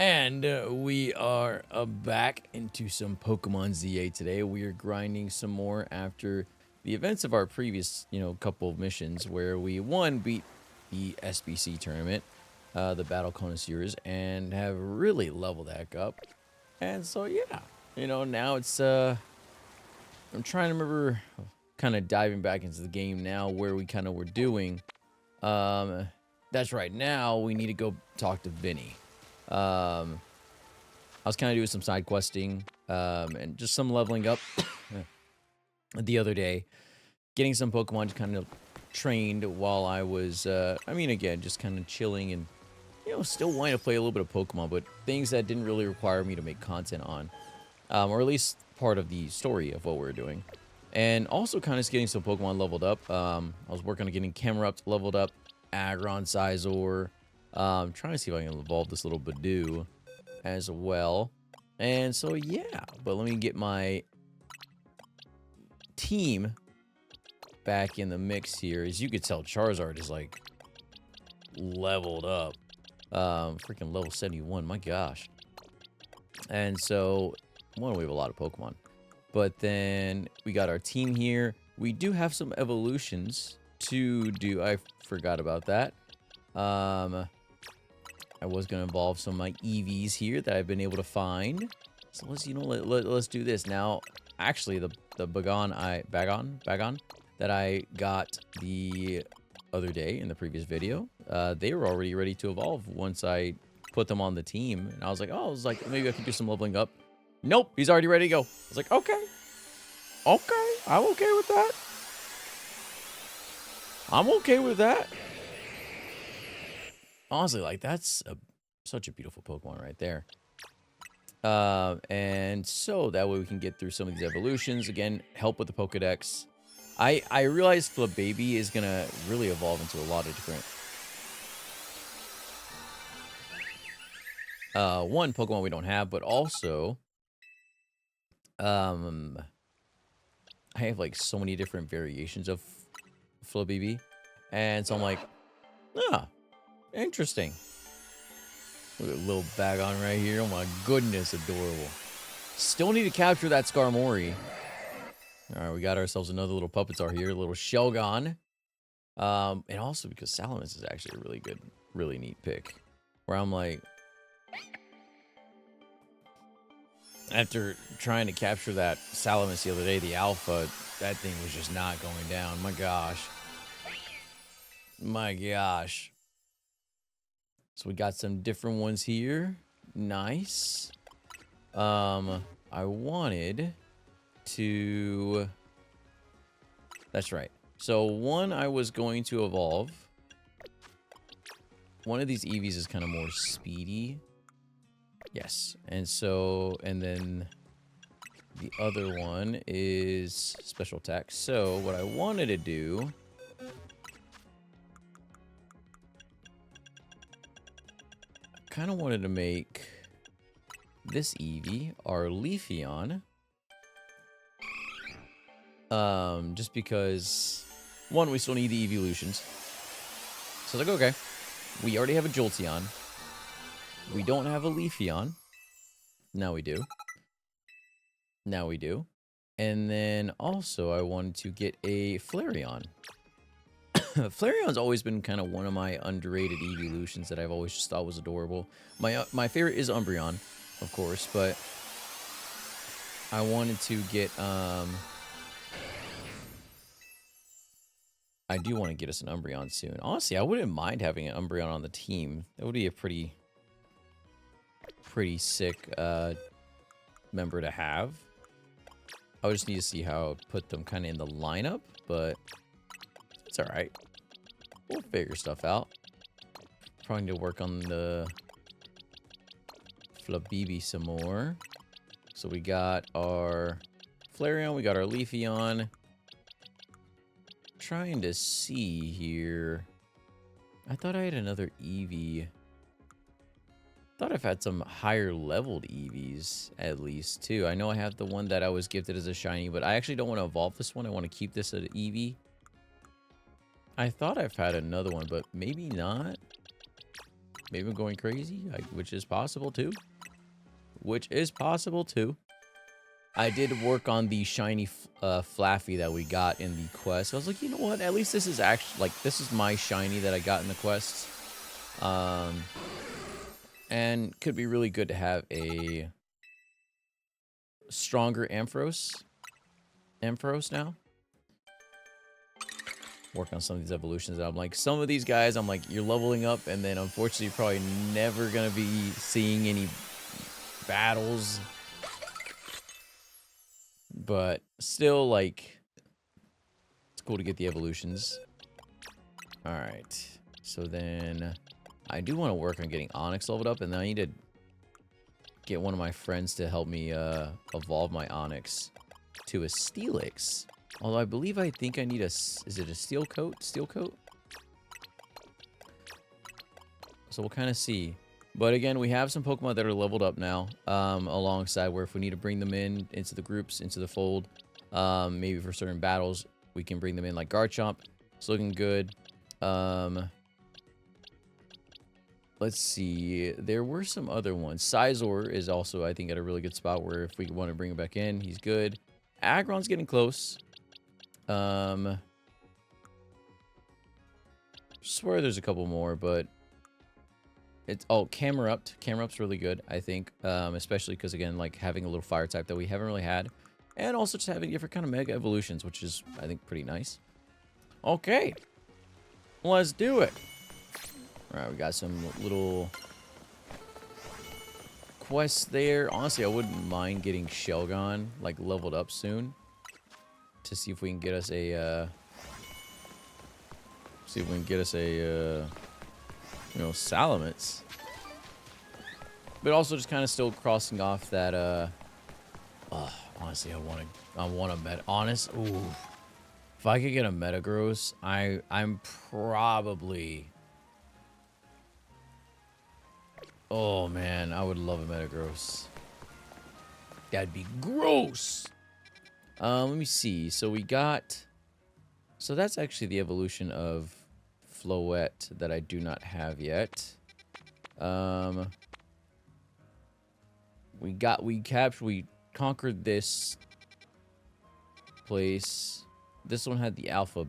And we are back into some Pokemon ZA today. We are grinding some more after the events of our previous, couple of missions where we, one, beat the SBC tournament, the Battle Connoisseurs, and have really leveled the heck up. And so, yeah, now it's, I'm trying to remember kind of diving back into the game now where we kind of were doing. That's right, now we need to go talk to Vinny. I was kind of doing some side questing, and just some leveling up the other day, getting some Pokemon kind of trained while I was, again, just kind of chilling and, still wanting to play a little bit of Pokemon, but things that didn't really require me to make content on, or at least part of the story of what we're doing. And also kind of getting some Pokemon leveled up. I was working on getting Camerupt leveled up, Aggron, Sizor. Trying to see if I can evolve this little Badoo as well. And so, yeah. But let me get my team back in the mix here. As you could tell, Charizard is, like, leveled up. Freaking level 71. My gosh. And so, one, we have a lot of Pokemon. But then we got our team here. We do have some evolutions to do. I forgot about that. I was going to involve some of my EVs here that I've been able to find. So let's, let's do this. Now, actually, the Bagon that I got the other day in the previous video, they were already ready to evolve once I put them on the team. And I was like, maybe I could do some leveling up. Nope, he's already ready to go. I was like, okay, I'm okay with that. I'm okay with that. Honestly, like, that's such a beautiful Pokemon right there. And so that way we can get through some of these evolutions. Again, help with the Pokedex. I realized Flabébé is going to really evolve into a lot of different... one, Pokemon we don't have, but also... I have, like, so many different variations of Flabébé. And so I'm like, interesting. Look at little Bagon right here. Oh my goodness, adorable. Still need to capture that Skarmory. Alright, we got ourselves another little Pupitar here, a little Shelgon. And also because Salamence is actually a really good, really neat pick. Where I'm like, after trying to capture that Salamence the other day, the Alpha, that thing was just not going down. My gosh. My gosh. So we got some different ones here. Nice. I wanted to... That's right. So one I was going to evolve. One of these Eevees is kind of more speedy. Yes. And so, and then the other one is special attack. So what I wanted to do... kind of wanted to make this Eevee our Leafeon. Just because, one, we still need the evolutions. So I was like, okay, we already have a Jolteon. We don't have a Leafeon. Now we do. Now we do. And then also I wanted to get a Flareon. Flareon's always been kind of one of my underrated evolutions that I've always just thought was adorable. My favorite is Umbreon, of course, but I wanted to get I do want to get us an Umbreon soon. Honestly, I wouldn't mind having an Umbreon on the team. That would be a pretty sick member to have. I would just need to see how to put them kind of in the lineup, but it's alright. We'll figure stuff out. Probably need to work on the Flabébé some more. So we got our Flareon, we got our Leafeon. Trying to see here. I thought I had another Eevee. Thought I've had some higher leveled Eevees at least too. I know I have the one that I was gifted as a shiny, but I actually don't want to evolve this one. I want to keep this at Eevee. I thought I've had another one, but maybe not. maybe I'm going crazy, which is possible too. Which is possible too. I did work on the shiny Flaffy that we got in the quest. I was like, you know what? At least this is actually, like, this is my shiny that I got in the quest. And could be really good to have a stronger Ampharos now. Work on some of these evolutions. I'm like, some of these guys, I'm like, you're leveling up, and then unfortunately, you're probably never gonna be seeing any battles. But still, like, it's cool to get the evolutions. All right. So then I do want to work on getting Onyx leveled up, and then I need to get one of my friends to help me evolve my Onyx to a Steelix. Although I think I need a, is it a Steel Coat? Steel Coat? So we'll kind of see. But again, we have some Pokemon that are leveled up now, alongside where if we need to bring them in into the groups, into the fold, maybe for certain battles, we can bring them in, like Garchomp. It's looking good. Let's see. There were some other ones. Sizor is also, I think, at a really good spot where if we want to bring him back in, he's good. Aggron's getting close. Swear there's a couple more, but it's Camerupt. Camerupt's really good, I think, especially because, again, like having a little fire type that we haven't really had, and also just having different kind of mega evolutions, which is, I think, pretty nice. Okay, let's do it. All right, we got some little quests there. Honestly, I wouldn't mind getting Shelgon like leveled up soon to see if we can get us a you know, Salamence. But also just kind of still crossing off that honestly, I want a honest. Ooh. If I could get a Metagross, I'm probably, oh man, I would love a Metagross. That'd be gross. Let me see. So we got, so that's actually the evolution of Floette that I do not have yet. We conquered this place. This one had the alpha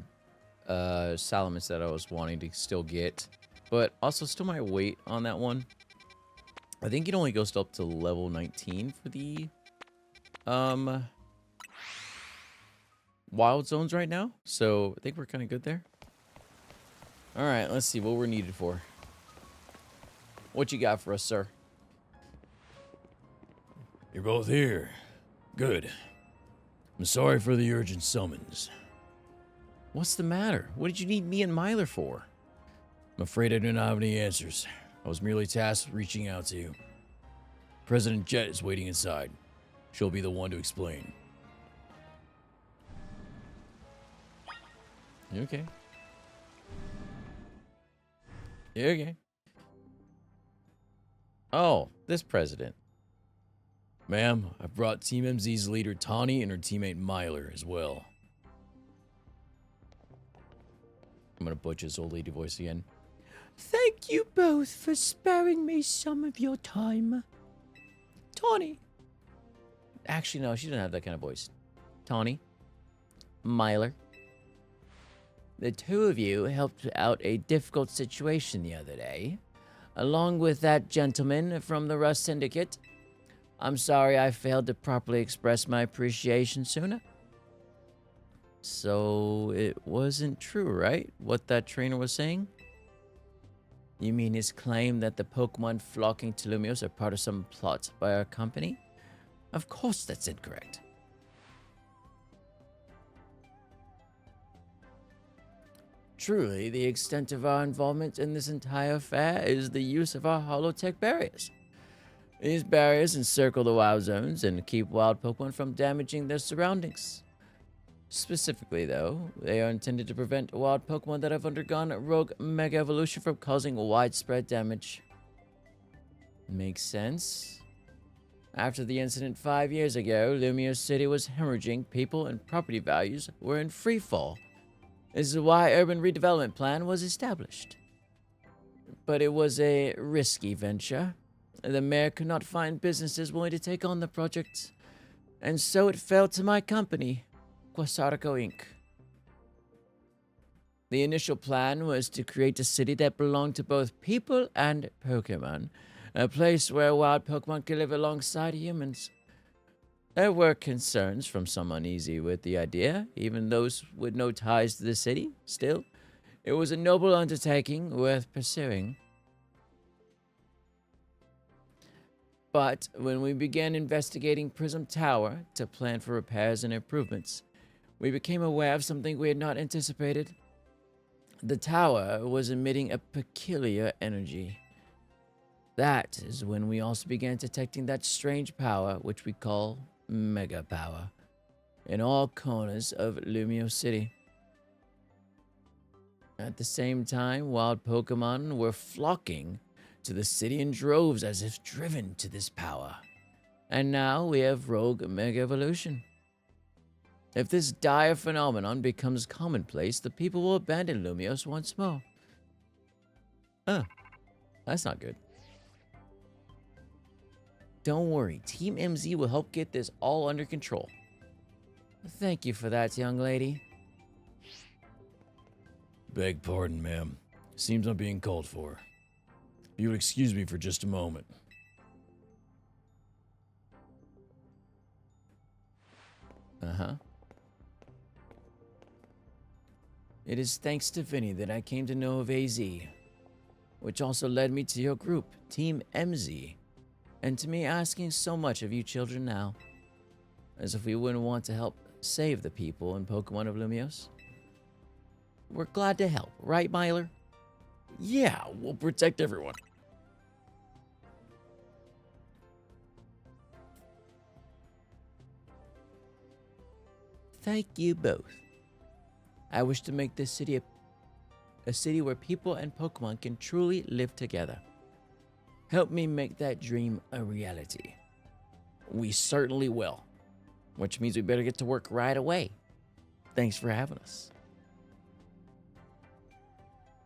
Salamence that I was wanting to still get, but also still might wait on that one. I think it only goes up to level 19 for the wild zones right now, so I think we're kind of good there. All right, let's see what we're needed for. What you got for us, sir? You're both here. Good. I'm sorry for the urgent summons. What's the matter? What did you need me and Myler for? I'm afraid I do not have any answers. I was merely tasked with reaching out to you. President Jet is waiting inside. She'll be the one to explain. You okay? You okay? Oh, this president. Ma'am, I've brought Team MZ's leader Tawny and her teammate Myler as well. I'm gonna butcher his old lady voice again. Thank you both for sparing me some of your time. Tawny. Actually, no, she doesn't have that kind of voice. Tawny. Myler. The two of you helped out a difficult situation the other day, along with that gentleman from the Rust Syndicate. I'm sorry I failed to properly express my appreciation sooner. So, it wasn't true, right? What that trainer was saying? You mean his claim that the Pokemon flocking to Lumiose are part of some plot by our company? Of course that's incorrect. Truly, the extent of our involvement in this entire affair is the use of our holotech barriers. These barriers encircle the wild zones and keep wild Pokemon from damaging their surroundings. Specifically, though, they are intended to prevent wild Pokemon that have undergone Rogue Mega Evolution from causing widespread damage. Makes sense. After the incident 5 years ago, Lumiose City was hemorrhaging, people and property values were in free fall. This is why Urban Redevelopment Plan was established. But it was a risky venture. The mayor could not find businesses willing to take on the project, and so it fell to my company, Quasarco Inc. The initial plan was to create a city that belonged to both people and Pokemon, a place where wild Pokemon could live alongside humans. There were concerns from some uneasy with the idea, even those with no ties to the city. Still, it was a noble undertaking worth pursuing. But when we began investigating Prism Tower to plan for repairs and improvements, we became aware of something we had not anticipated. The tower was emitting a peculiar energy. That is when we also began detecting that strange power, which we call Mega Power, in all corners of Lumio City. At the same time, wild Pokemon were flocking to the city in droves as if driven to this power. And now we have Rogue Mega Evolution. If this dire phenomenon becomes commonplace, the people will abandon Lumios once more. Oh, that's not good. Don't worry, Team MZ will help get this all under control. Thank you for that, young lady. Beg pardon, ma'am. Seems I'm being called for. If you would excuse me for just a moment. Uh-huh. It is thanks to Vinny that I came to know of AZ, which also led me to your group, Team MZ, and to me asking so much of you children now, as if we wouldn't want to help save the people in Pokemon of Lumios. We're glad to help, right, Myler? Yeah, we'll protect everyone. Thank you both. I wish to make this city a city where people and Pokemon can truly live together. Help me make that dream a reality. We certainly will. Which means we better get to work right away. Thanks for having us.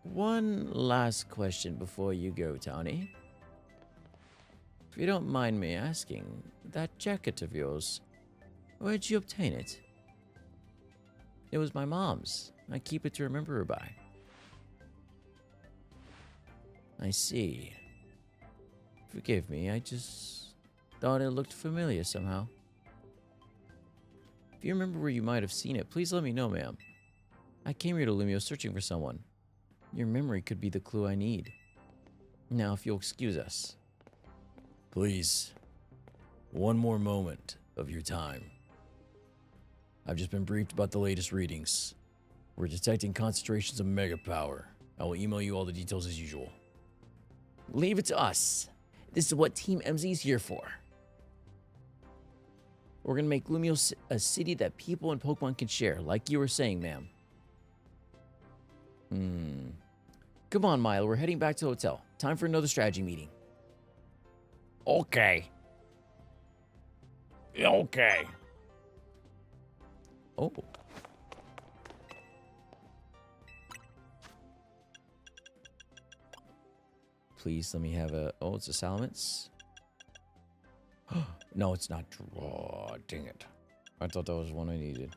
One last question before you go, Tony. If you don't mind me asking, that jacket of yours, where'd you obtain it? It was my mom's. I keep it to remember her by. I see. Forgive me, I just thought it looked familiar somehow. If you remember where you might have seen it, please let me know, ma'am. I came here to Lumio searching for someone. Your memory could be the clue I need. Now, if you'll excuse us. Please. One more moment of your time. I've just been briefed about the latest readings. We're detecting concentrations of Mega Power. I will email you all the details as usual. Leave it to us. This is what Team MZ is here for. We're going to make Lumio a city that people and Pokemon can share, like you were saying, ma'am. Come on, Milo. We're heading back to the hotel. Time for another strategy meeting. Okay. Okay. Oh. Please let me have a... Oh, it's a Salamence. No, it's not. Oh, dang it. I thought that was one I needed.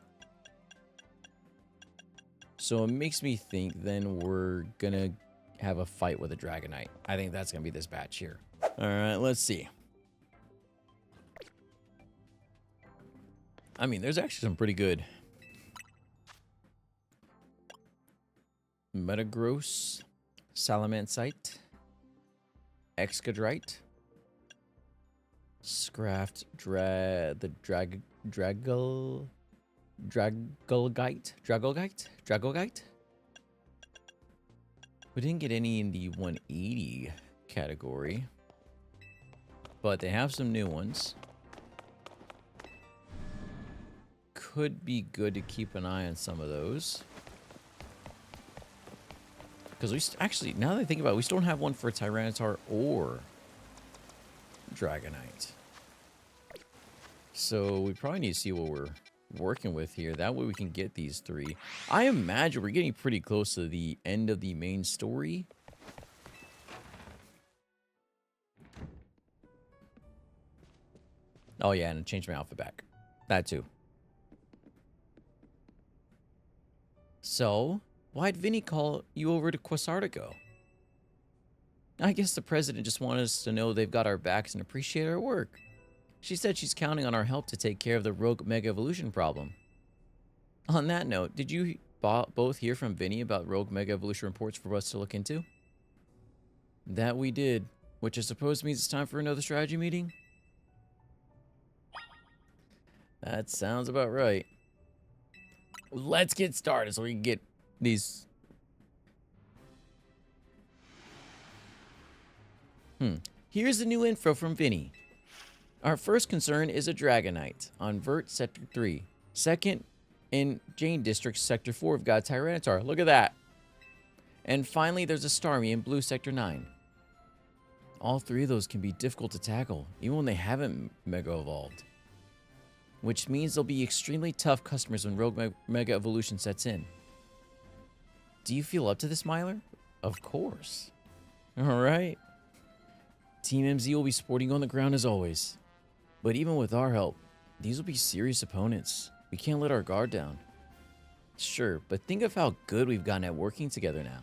So it makes me think then we're gonna have a fight with a Dragonite. I think that's gonna be this batch here. Alright, let's see. I mean, there's actually some pretty good Metagross, Salamancite, Excadright, Scraft, Dragolgite. We didn't get any in the 180 category, but they have some new ones. Could be good to keep an eye on some of those. Because we actually, now that I think about it, we still don't have one for Tyranitar or Dragonite. So we probably need to see what we're working with here. That way we can get these three. I imagine we're getting pretty close to the end of the main story. Oh, yeah, and I changed my outfit back. That too. So, why'd Vinny call you over to Quasartico? I guess the president just wanted us to know they've got our backs and appreciate our work. She said she's counting on our help to take care of the rogue Mega Evolution problem. On that note, did you both hear from Vinny about rogue Mega Evolution reports for us to look into? That we did, which I suppose means it's time for another strategy meeting? That sounds about right. Let's get started so we can get these... Here's the new info from Vinny. Our first concern is a Dragonite on Vert Sector 3. Second, in Jane District Sector 4, we've got a Tyranitar. Look at that. And finally, there's a Starmie in Blue Sector 9. All three of those can be difficult to tackle, even when they haven't Mega Evolved. Which means they'll be extremely tough customers when Rogue Mega Evolution sets in. Do you feel up to this, Myler? Of course. Alright. Team MZ will be sporting you on the ground as always. But even with our help, these will be serious opponents. We can't let our guard down. Sure, but think of how good we've gotten at working together now.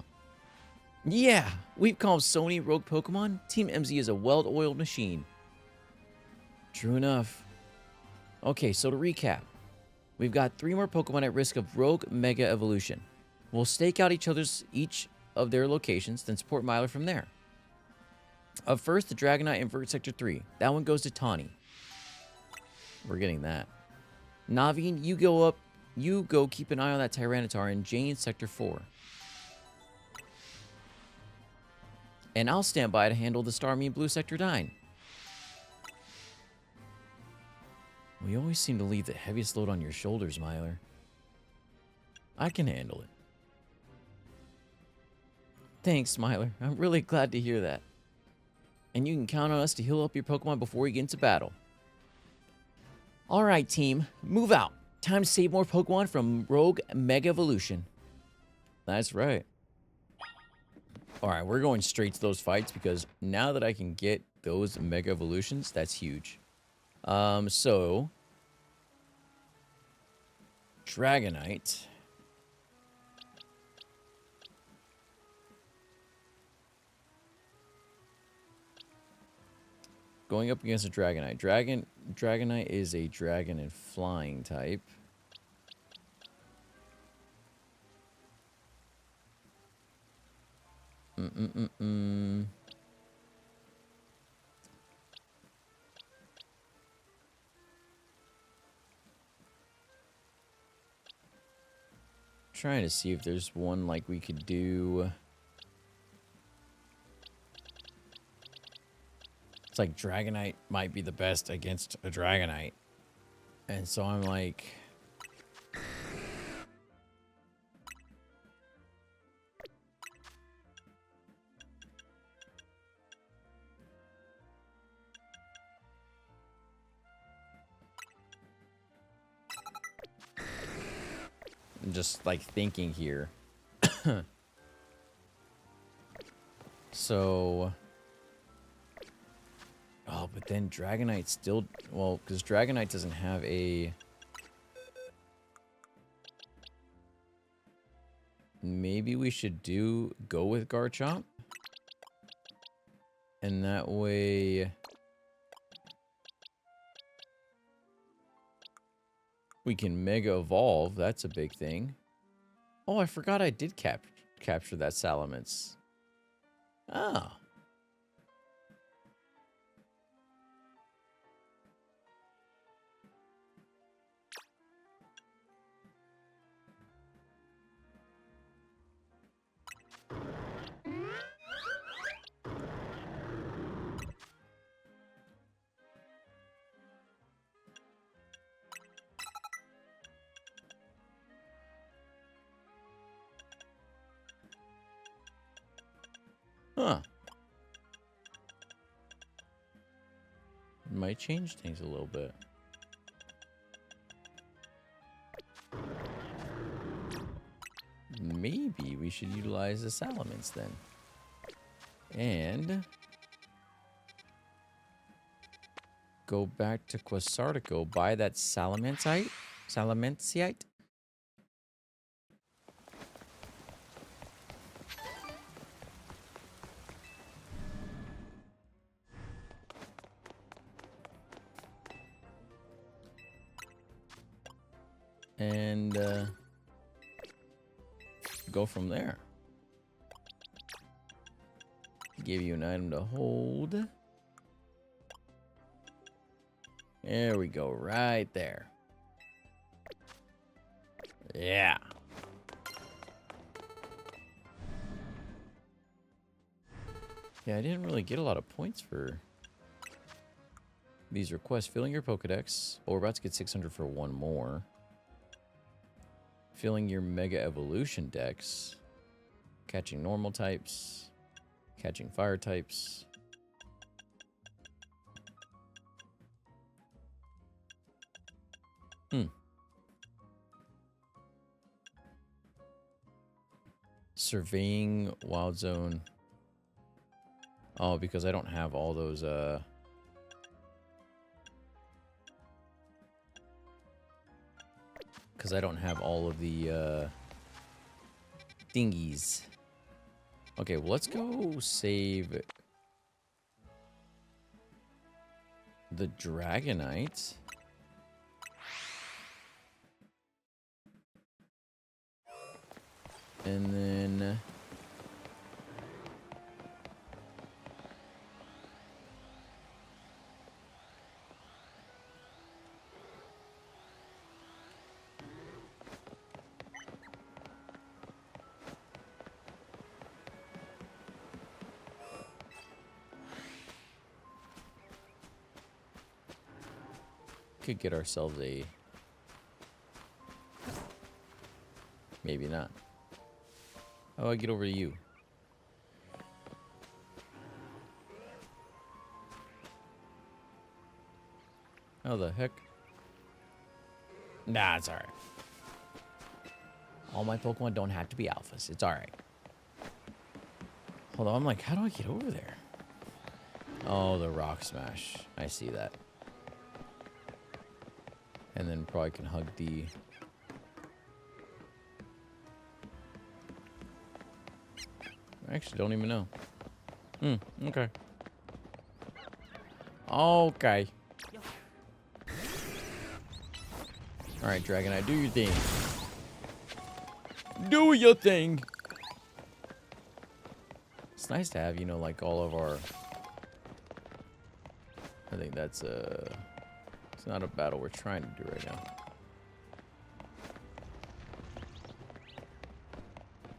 Yeah, we've calmed so many rogue Pokemon. Team MZ is a well-oiled machine. True enough. Okay, so to recap. We've got 3 more Pokemon at risk of rogue Mega Evolution. We'll stake out each of their locations, then support Myler from there. Up first, the Dragonite in Vert Sector 3. That one goes to Tawny. We're getting that. Naveen, you go keep an eye on that Tyranitar in Jane Sector 4. And I'll stand by to handle the Starmie in Blue Sector 9. We always seem to leave the heaviest load on your shoulders, Myler. I can handle it. Thanks, Myler. I'm really glad to hear that. And you can count on us to heal up your Pokemon before you get into battle. Alright, team. Move out. Time to save more Pokemon from Rogue Mega Evolution. That's right. Alright, we're going straight to those fights because now that I can get those Mega Evolutions, that's huge. So... Dragonite... Going up against a Dragonite. Dragonite is a dragon and flying type. Trying to see if there's one like we could do. It's like Dragonite might be the best against a Dragonite. And so I'm like... I'm just like thinking here. So... Oh, but then Dragonite still... Well, because Dragonite doesn't have a... Maybe we should go with Garchomp? And that way... We can Mega Evolve. That's a big thing. Oh, I forgot I did capture that Salamence. Ah. Huh. Might change things a little bit. Maybe we should utilize the Salamence then. And... go back to Quasartico, buy that Salamentiite. Salamentiite. And go from there. Give you an item to hold. There we go, right there. Yeah. Yeah, I didn't really get a lot of points for these requests. Filling your Pokedex. Oh, we're about to get 600 for one more. Filling your Mega Evolution Dex. Catching normal types. Catching fire types. Surveying Wild Zone. Oh, because I don't have all those, because I don't have all of the, thingies. Okay, well, let's go save the Dragonite. And then could get ourselves a... Maybe not. How do I get over to you? How the heck? Nah, it's alright. All my Pokemon don't have to be alphas. It's alright. Hold on, I'm like, how do I get over there? Oh, the Rock Smash. I see that. And then probably can hug the... I actually don't even know. Okay. Okay. Alright, Dragonite, do your thing. Do your thing! It's nice to have, you know, like all of our... I think that's, it's not a battle we're trying to do right now.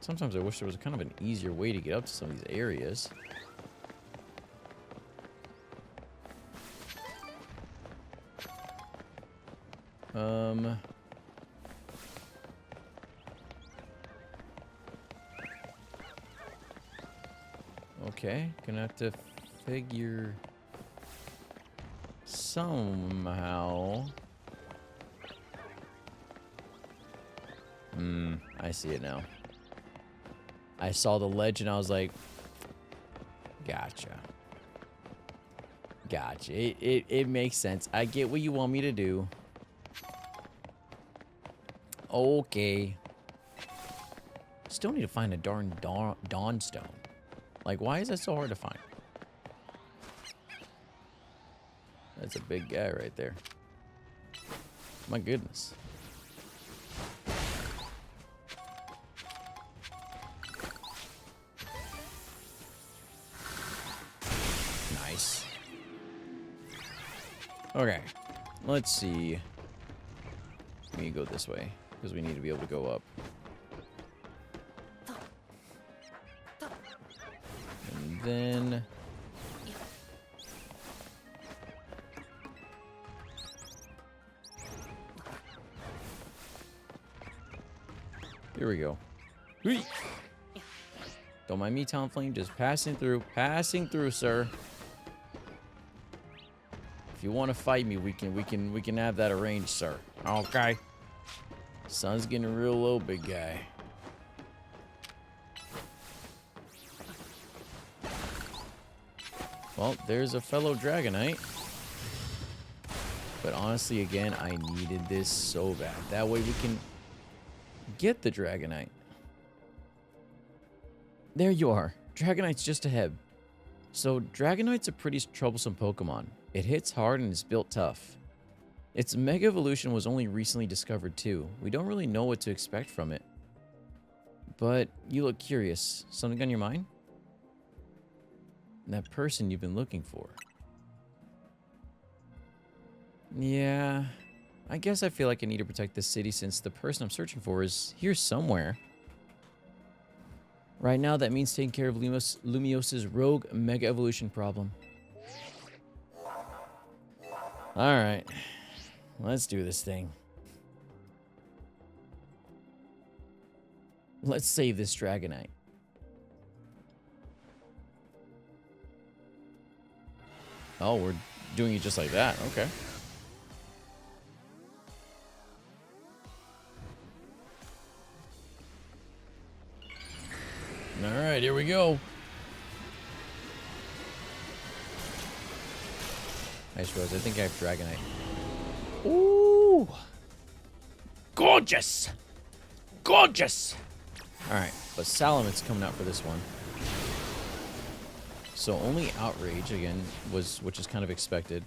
Sometimes I wish there was kind of an easier way to get up to some of these areas. Okay, gonna have to figure somehow. I see it now. I saw the ledge and I was like, gotcha. Gotcha. It makes sense. I get what you want me to do. Okay. Still need to find a darn Dawnstone. Like, why is that so hard to find? That's a big guy right there. My goodness. Nice. Okay. Let's see. We need to go this way, because we need to be able to go up. And then... here we go. Whee! Don't mind me, Talonflame, just passing through, sir. If you want to fight me, we can have that arranged, sir. Okay. Sun's getting real low, big guy. Well, there's a fellow Dragonite. But honestly, again, I needed this so bad. That way we can get the Dragonite. There you are. Dragonite's just ahead. So Dragonite's a pretty troublesome Pokemon. It hits hard and is built tough. Its Mega Evolution was only recently discovered too. We don't really know what to expect from it. But you look curious. Something on your mind? That person you've been looking for. Yeah, I guess I feel like I need to protect this city since the person I'm searching for is here somewhere. Right now, that means taking care of Lumios's rogue Mega Evolution problem. Alright, let's do this thing. Let's save this Dragonite. Oh, we're doing it just like that. Okay. Alright, here we go. Nice Rose. I think I have Dragonite. Ooh! Gorgeous! Gorgeous! Alright, but Salamit's coming out for this one. So only Outrage again which is kind of expected.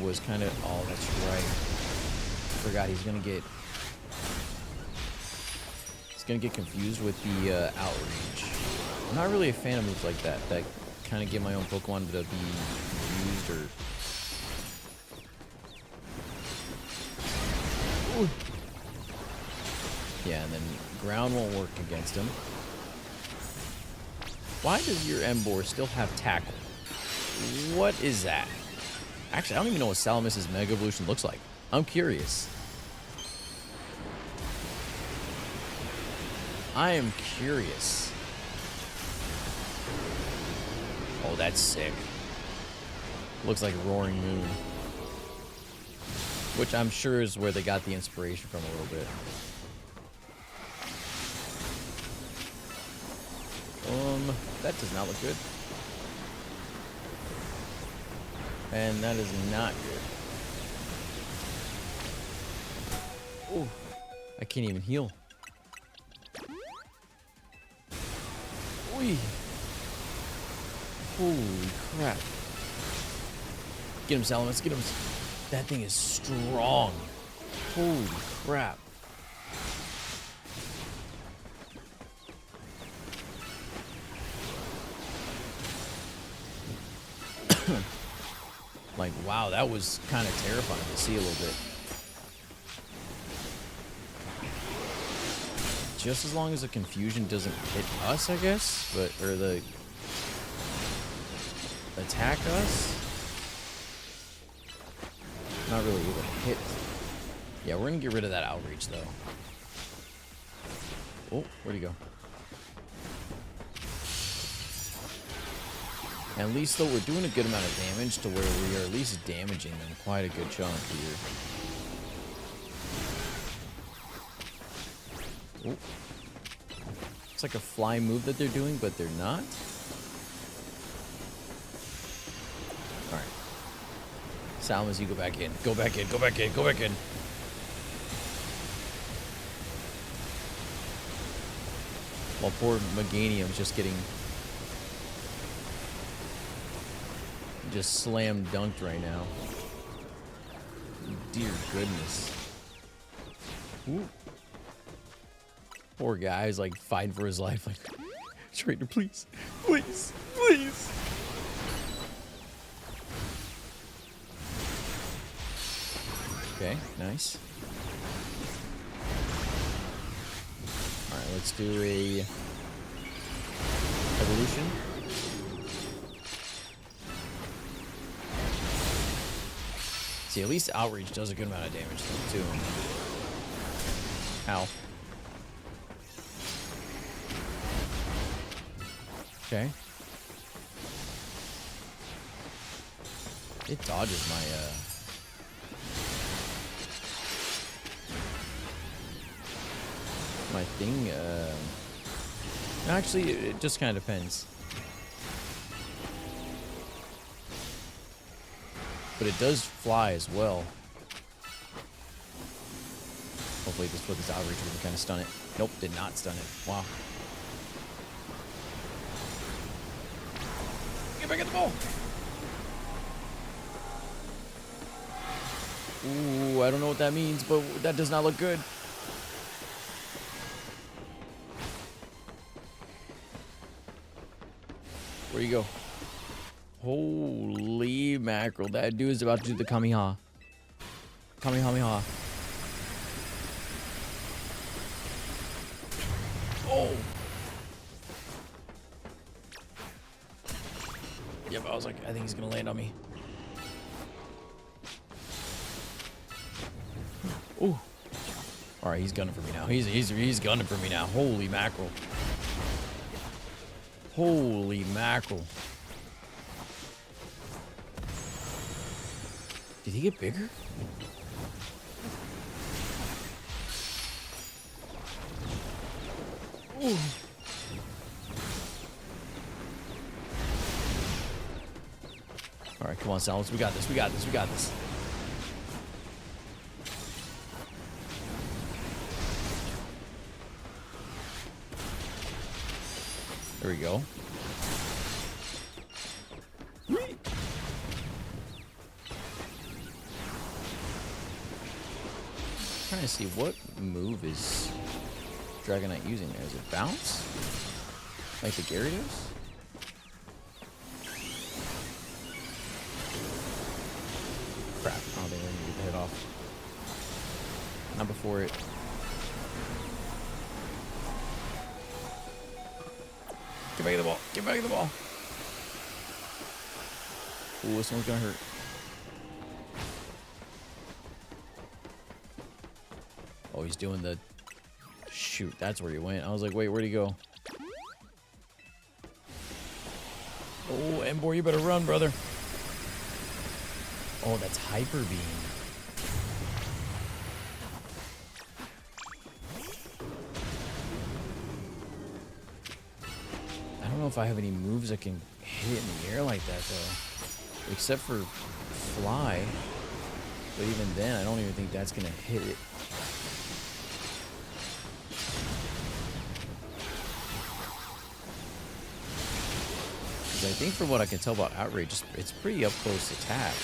Was kind of that's right. Forgot he's gonna get confused with the Outrage. I'm not really a fan of moves like that kind of get my own Pokemon to be confused or. Ooh. Yeah, and then ground won't work against him. Why does your Emboar still have Tackle? What is that? Actually, I don't even know what Salamis's Mega Evolution looks like. I'm curious. I am curious. Oh, that's sick. Looks like Roaring Moon. Which I'm sure is where they got the inspiration from a little bit. That does not look good. And that is not good. Oh, I can't even heal. Oy. Holy crap. Get him, Salamis, get him. That thing is strong. Holy crap. Like, wow, that was kind of terrifying to see a little bit. Just as long as the confusion doesn't hit us, I guess, or the attack us. Not really able to hit. Yeah, we're gonna get rid of that Outreach though. Oh, where'd he go? At least though we're doing a good amount of damage to where we are at least damaging them quite a good chunk here. Oh. It's like a fly move that they're doing, but they're not. Alright. Salamis, you go back in. Go back in, go back in, go back in. While poor Meganium's just getting slam dunked right now. Dear goodness. Ooh. Poor guy's like fighting for his life, like, trainer, please, please, please. Okay, nice. Alright, let's do a evolution. See, at least Outreach does a good amount of damage to him. Ow. Okay. It dodges my thing. Actually, it just kind of depends. but it does fly as well. Hopefully this with this outrage will kind of stun it. Nope, did not stun it. Wow. Get back at the ball. Ooh, I don't know what that means, but that does not look good. Where you go? Holy mackerel. That dude is about to do the Kamehameha. Kamehameha. Oh! Yep, I was like, I think he's gonna land on me. Ooh. Alright, he's gunning for me now. He's gunning for me now. Holy mackerel. Holy mackerel. Did he get bigger? Ooh. Alright, come on, Samus. We got this. We got this. We got this. There we go. Trying to see what move is Dragonite using there. Is it bounce? Like the Gyarados? Crap. I don't think we're gonna get the hit off. Not before it. Get back of the ball. Get back of the ball. Ooh, this one's gonna hurt. Oh, he's doing the... Shoot, that's where he went. I was like, wait, where'd he go? Oh, Emboar, you better run, brother. Oh, that's Hyper Beam. I don't know if I have any moves that can hit in the air like that, though. Except for Fly. But even then, I don't even think that's going to hit it. I think from what I can tell about Outrage, it's pretty up close attack.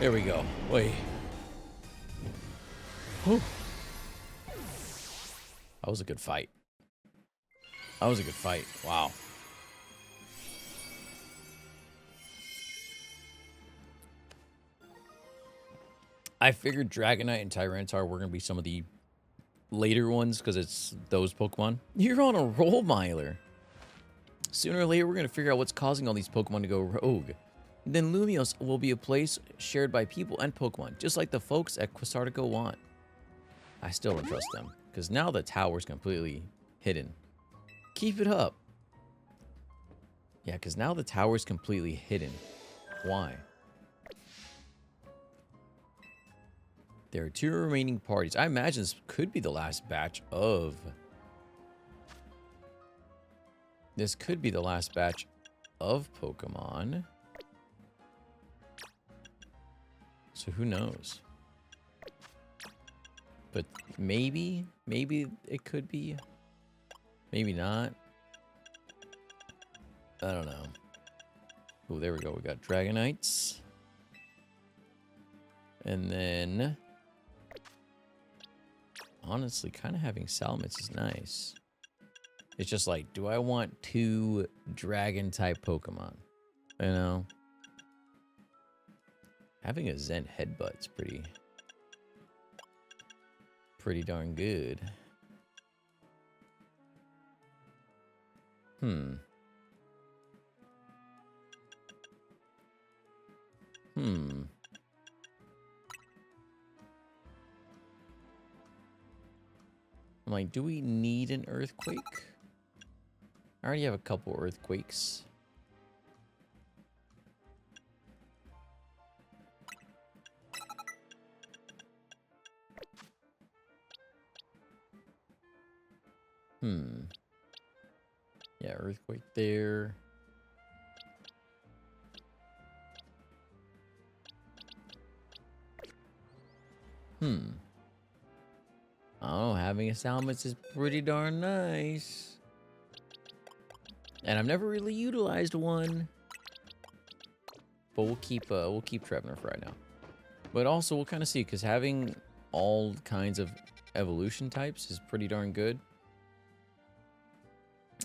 There we go. Wait. Whew. That was a good fight. That was a good fight. Wow. I figured Dragonite and Tyranitar were going to be some of the later ones because it's those Pokemon. You're on a roll, Myler. Sooner or later, we're going to figure out what's causing all these Pokemon to go rogue. Then Lumios will be a place shared by people and Pokemon, just like the folks at Quasartico want. I still don't trust them, because now the tower's completely hidden. Keep it up. Yeah, because now the tower's completely hidden. Why? There are 2 remaining parties. I imagine this could be the last batch of... This could be the last batch of Pokemon. So who knows? But maybe it could be. Maybe not. I don't know. Oh, there we go. We got Dragonites. And then... Honestly, kind of having Salamence is nice. It's just like, do I want 2 Dragon-type Pokemon? You know? Having a Zen Headbutt's pretty darn good. I'm like, do we need an Earthquake? I already have a couple Earthquakes. Yeah, earthquake there. I don't know, having a Salamence is pretty darn nice. And I've never really utilized one. But we'll keep Trevner for right now. But also we'll kind of see, because having all kinds of evolution types is pretty darn good.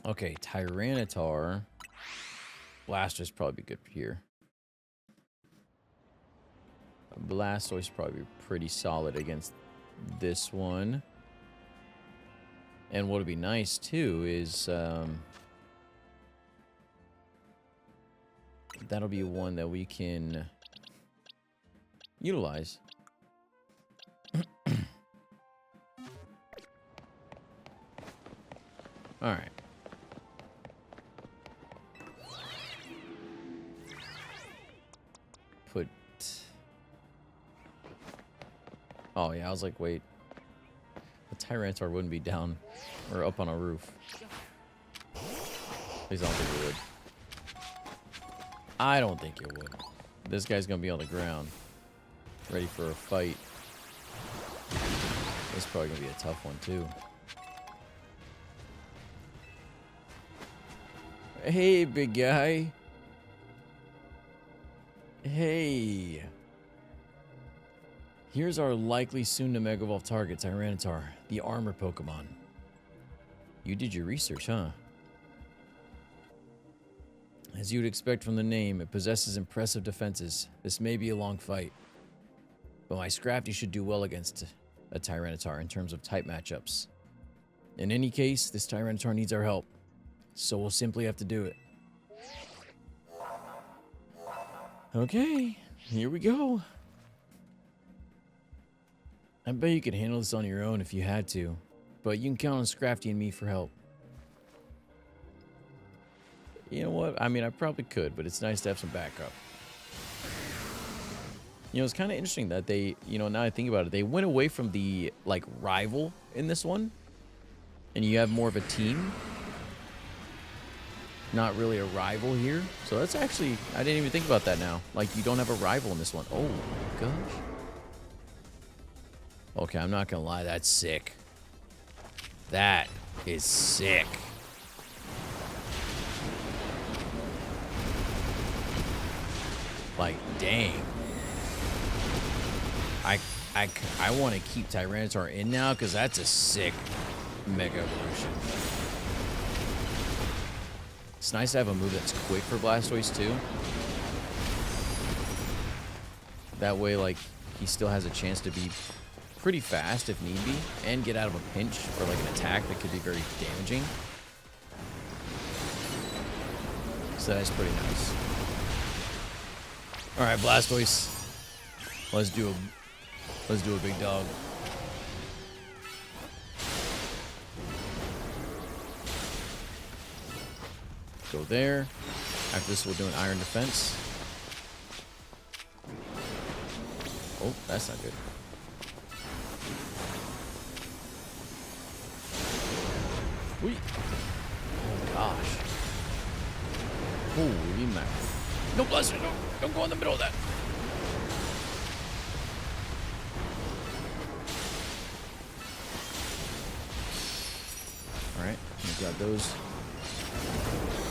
Okay, Tyranitar. Blastoise probably be good here. Blastoise probably be pretty solid against this one. And what would be nice too is that'll be one that we can utilize. All right. Put. Oh yeah, I was like, wait. The Tyranitar wouldn't be down or up on a roof. Please don't think it would. I don't think it would. This guy's gonna be on the ground, ready for a fight. This is probably gonna be a tough one too. Hey, big guy. Hey. Here's our likely soon to Mega Evolve target, Tyranitar, the armor Pokemon. You did your research, huh? As you'd expect from the name, it possesses impressive defenses. This may be a long fight, but my Scrafty should do well against a Tyranitar in terms of type matchups. In any case, this Tyranitar needs our help, so we'll simply have to do it. Okay, here we go. I bet you could handle this on your own if you had to, but you can count on Scrafty and me for help. You know what? I mean, I probably could, but it's nice to have some backup. You know, it's kind of interesting that they, you know, now I think about it, they went away from the, like, rival in this one. And you have more of a team. Not really a rival here. So that's actually, I didn't even think about that now. Like, you don't have a rival in this one. Oh, my gosh. Okay, I'm not gonna lie, that's sick. That is sick. Like, dang. I want to keep Tyranitar in now because that's a sick Mega Evolution. It's nice to have a move that's quick for Blastoise too. That way, like, he still has a chance to be pretty fast if need be and get out of a pinch or like an attack that could be very damaging. So that's pretty nice. All right, Blastoise. Let's do a big dog. Go there. After this, we'll do an Iron Defense. Oh, that's not good. Wait. Oh gosh. Holy mackerel. No, Blastoise, no. Don't go in the middle of that. Alright, we got those.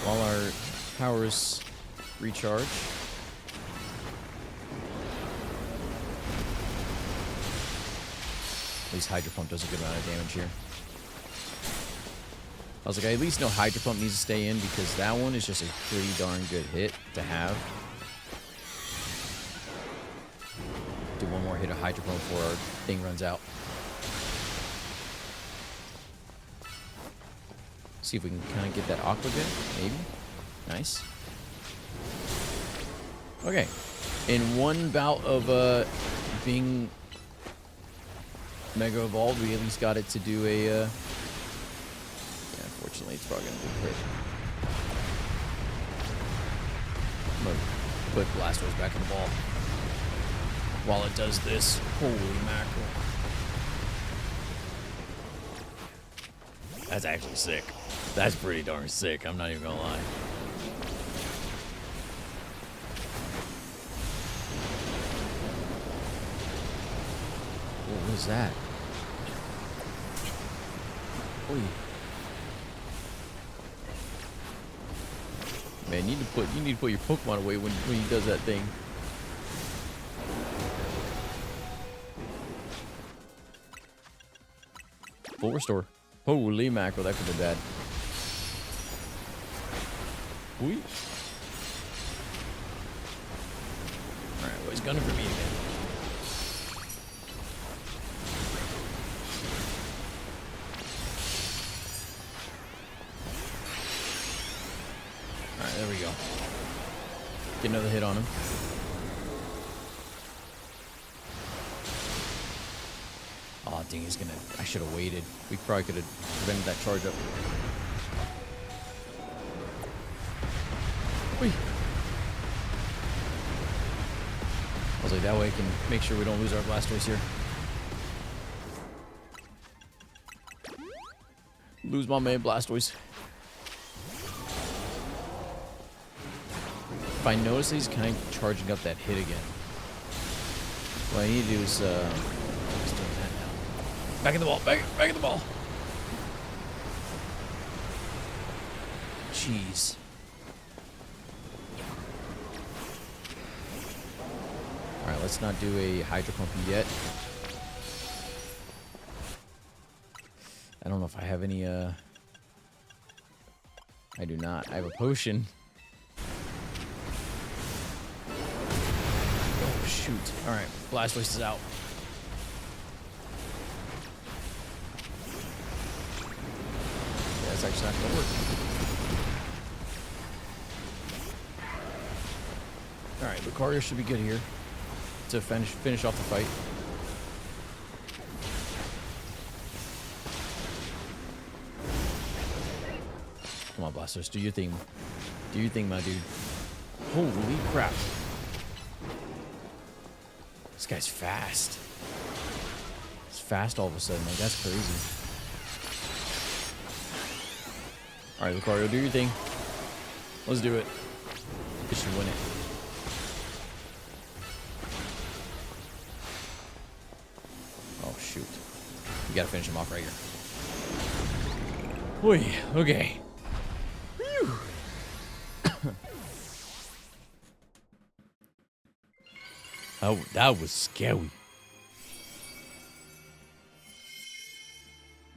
While our powers recharge. At least Hydro Pump does a good amount of damage here. I was like, I at least know Hydro Pump needs to stay in because that one is just a pretty darn good hit to have. Do one more hit of Hydro Pump before our thing runs out. See if we can kind of get that Aqua Jet, maybe. Nice. Okay. In one bout of being Mega Evolved, we at least got it to do a... yeah, unfortunately, it's probably going to be a crit. I'm going to put Blastoise back in the ball. While it does this. Holy mackerel. That's actually sick. That's pretty darn sick. I'm not even gonna lie. What was that? Oy. Man, you need to put your Pokemon away when he does that thing. Full restore. Holy mackerel, that could have been bad. Ooh. Alright, well, he's gunning for me again. Alright, there we go. Get another hit on him. Oh, dang, he's gonna... I should have waited. We probably could have prevented that charge up. Whee. I was like, that way I can make sure we don't lose our Blastoise here. Lose my man Blastoise. If I notice that he's kind of charging up that hit again, what I need to do is, just doing that now. Back in the ball, back in the ball. Jeez. Alright, let's not do a Hydro Pump yet. I don't know if I have any, I do not. I have a potion. Oh, shoot. Alright, Blastoise is out. Yeah, that's actually not gonna work. Alright, Lucario should be good here to finish off the fight. Come on, Blastoise, do your thing. Do your thing, my dude. Holy crap. This guy's fast. He's fast all of a sudden. Like, that's crazy. Alright, Lucario, do your thing. Let's do it. We should win it. Oh, shoot. We gotta finish him off right here. Oy, okay. Oh, that was scary.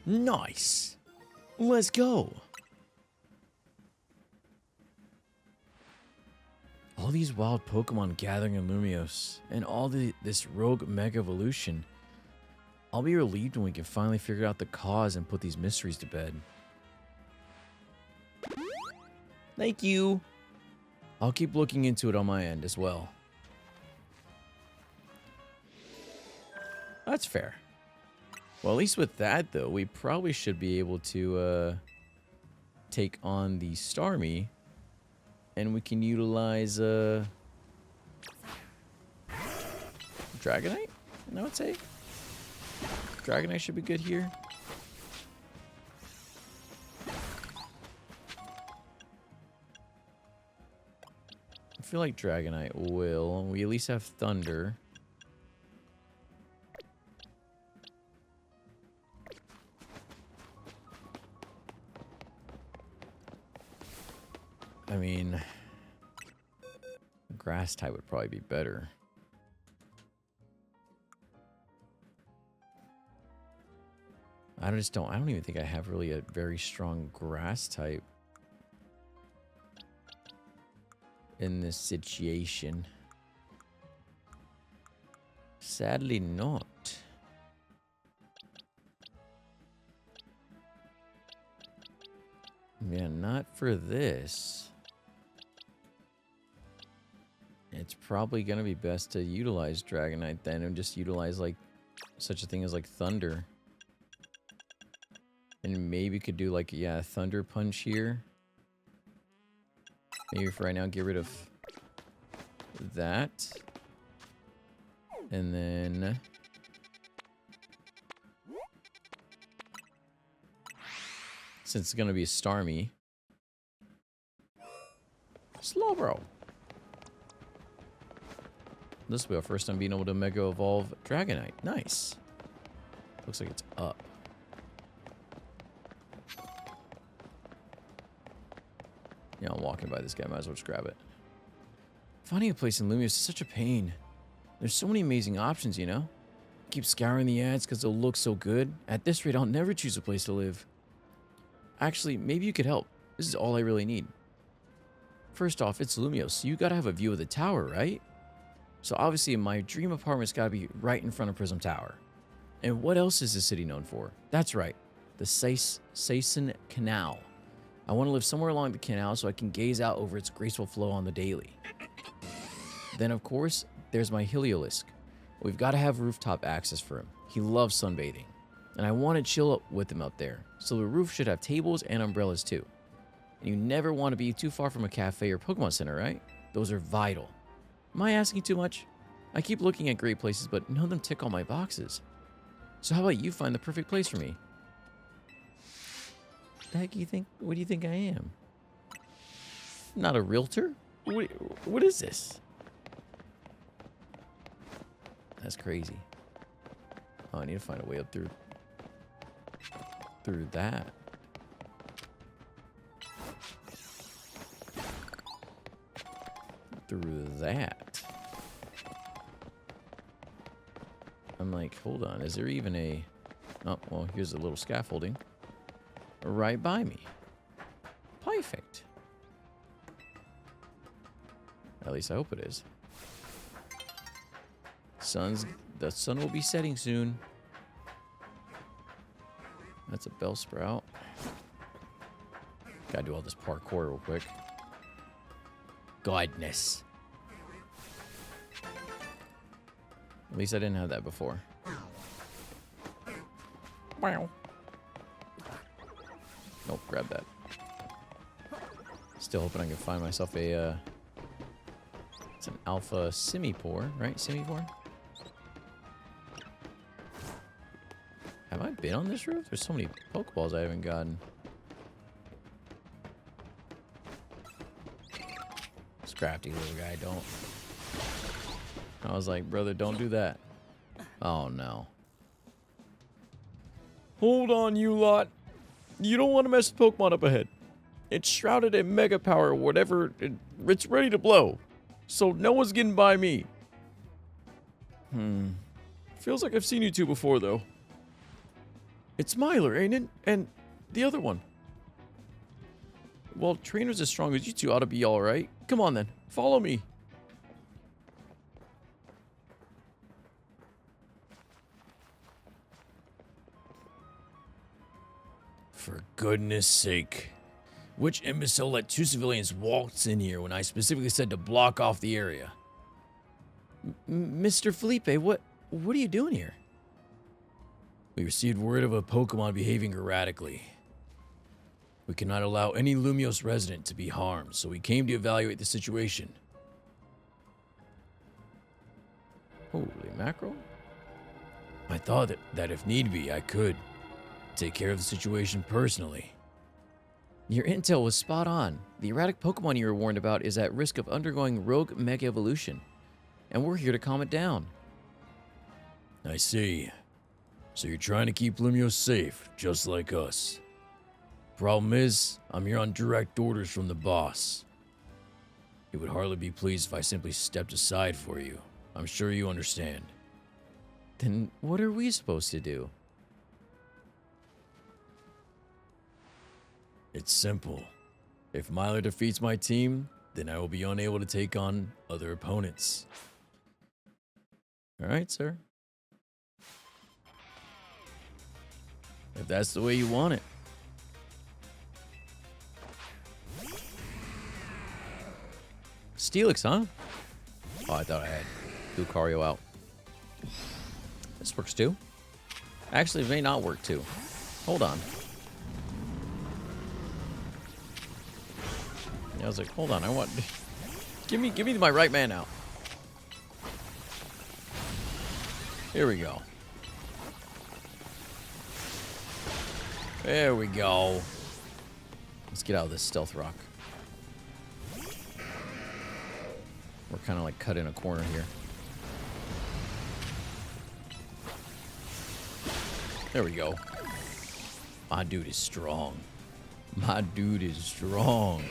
Nice. Let's go. All these wild Pokemon gathering in Lumiose, and all this rogue Mega Evolution. I'll be relieved when we can finally figure out the cause and put these mysteries to bed. Thank you. I'll keep looking into it on my end as well. That's fair. Well, at least with that, though, we probably should be able to take on the Starmie. And we can utilize Dragonite, I would say. Dragonite should be good here. I feel like Dragonite will. We at least have Thunder. I mean, Grass type would probably be better. I don't even think I have really a very strong Grass type in this situation. Sadly not. Yeah, not for this. It's probably going to be best to utilize Dragonite then and just utilize like such a thing as like Thunder. And maybe could do like, yeah, Thunder Punch here. Maybe for right now get rid of that. And then since it's gonna be Starmie. Slowbro. This will be our first time being able to Mega Evolve Dragonite. Nice. Looks like it's up. Yeah, I'm walking by this guy. Might as well just grab it. Finding a place in Lumios is such a pain. There's so many amazing options, you know? Keep scouring the ads because they'll look so good. At this rate, I'll never choose a place to live. Actually, maybe you could help. This is all I really need. First off, it's Lumios, so you gotta have a view of the tower, right? So obviously, my dream apartment's gotta be right in front of Prism Tower. And what else is the city known for? That's right, the Saison Canal. I want to live somewhere along the canal so I can gaze out over its graceful flow on the daily. Then, of course, there's my Heliolisk. We've got to have rooftop access for him. He loves sunbathing. And I want to chill up with him up there. So the roof should have tables and umbrellas too. And you never want to be too far from a cafe or Pokemon Center, right? Those are vital. Am I asking too much? I keep looking at great places, but none of them tick all my boxes. So how about you find the perfect place for me? The heck you think? What do you think I am? Not a realtor? What is this? That's crazy. Oh, I need to find a way up through that. Through that. I'm like, hold on. Is there even a... Oh, well, here's a little scaffolding. Right by me. Perfect. At least I hope it is. The sun will be setting soon. That's a Bellsprout. Gotta do all this parkour real quick. Goodness. At least I didn't have that before. Wow. Nope, grab that. Still hoping I can find myself a, it's an Alpha Simipour, right? Simipour? Have I been on this roof? There's so many Pokeballs I haven't gotten. Scrafty little guy, don't. I was like, brother, don't do that. Oh, no. Hold on, you lot. You don't want to mess with Pokemon up ahead. It's shrouded in Mega Power or whatever. It's ready to blow. So no one's getting by me. Feels like I've seen you two before, though. It's Myler, ain't it? And the other one. Well, trainers as strong as you two ought to be alright. Come on, then. Follow me. For goodness sake. Which imbecile let two civilians waltz in here when I specifically said to block off the area? Mr. Felipe, what are you doing here? We received word of a Pokemon behaving erratically. We cannot allow any Lumios resident to be harmed, so we came to evaluate the situation. Holy mackerel. I thought that if need be, I could take care of the situation personally. Your intel was spot on. The erratic Pokemon you were warned about is at risk of undergoing rogue Mega Evolution, and we're here to calm it down. I see. So you're trying to keep Lumios safe, just like us. Problem is, I'm here on direct orders from the boss. He would hardly be pleased if I simply stepped aside for you. I'm sure you understand. Then what are we supposed to do? It's simple. If Myler defeats my team, then I will be unable to take on other opponents. All right, sir. If that's the way you want it. Steelix, huh? Oh, I thought I had Lucario out. This works too. Actually, it may not work too. Hold on. Yeah, I was like, hold on, I want... Give me my right man out. Here we go. There we go. Let's get out of this stealth rock. We're kind of like cut in a corner here. There we go. My dude is strong. My dude is strong.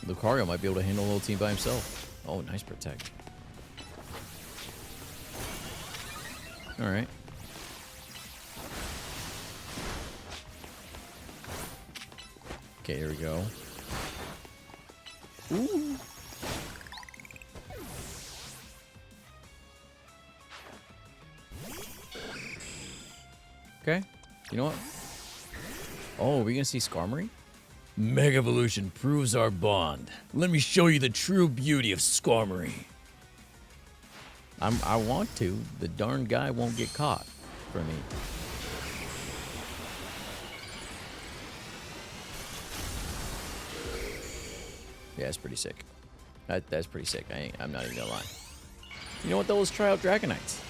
Lucario might be able to handle a little team by himself. Oh, nice protect. Alright. Okay, here we go. Ooh. Okay. You know what? Oh, are we gonna see Skarmory? Mega Evolution proves our bond. Let me show you the true beauty of Skarmory. I want to. The darn guy won't get caught for me. Yeah, it's pretty sick. That's pretty sick. I'm not even gonna lie. You know what though? Let's try out Dragonites.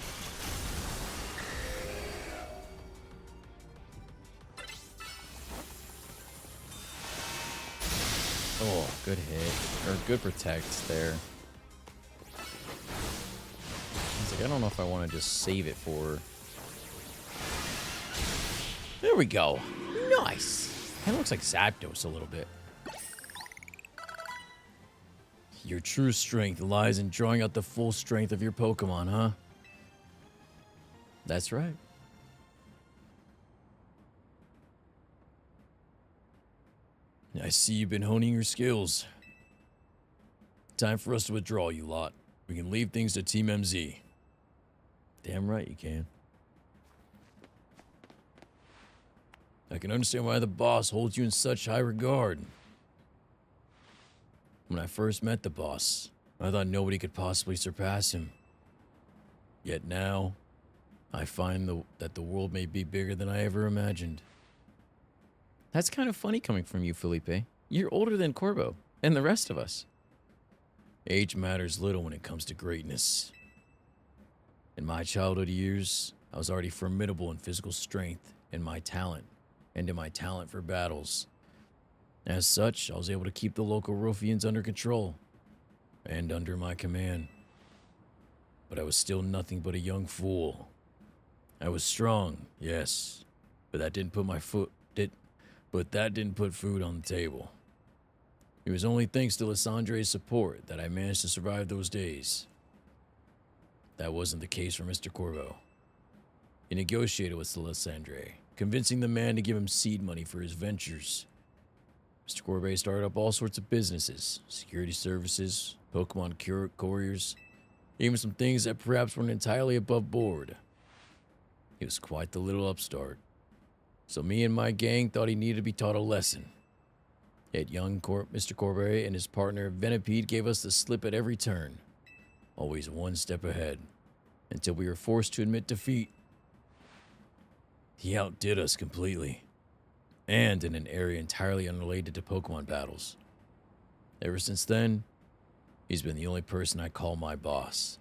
Oh, good hit. Or good protect there. It's like, I don't know if I want to just save it for... There we go. Nice. Kind of looks like Zapdos a little bit. Your true strength lies in drawing out the full strength of your Pokemon, huh? That's right. I see you've been honing your skills. Time for us to withdraw, you lot. We can leave things to Team MZ. Damn right you can. I can understand why the boss holds you in such high regard. When I first met the boss, I thought nobody could possibly surpass him. Yet now, I find that the world may be bigger than I ever imagined. That's kind of funny coming from you, Felipe. You're older than Corbo and the rest of us. Age matters little when it comes to greatness. In my childhood years, I was already formidable in physical strength and in my talent for battles. As such, I was able to keep the local ruffians under control and under my command. But I was still nothing but a young fool. I was strong, yes, but that didn't put food on the table. It was only thanks to Lysandre's support that I managed to survive those days. That wasn't the case for Mr. Corvo. He negotiated with Lysandre, convincing the man to give him seed money for his ventures. Mr. Corbe started up all sorts of businesses, security services, Pokemon couriers, even some things that perhaps weren't entirely above board. He was quite the little upstart. So me and my gang thought he needed to be taught a lesson. Yet young Mr. Corbe and his partner Venipede gave us the slip at every turn, always one step ahead, until we were forced to admit defeat. He outdid us completely, and in an area entirely unrelated to Pokemon battles. Ever since then, he's been the only person I call my boss.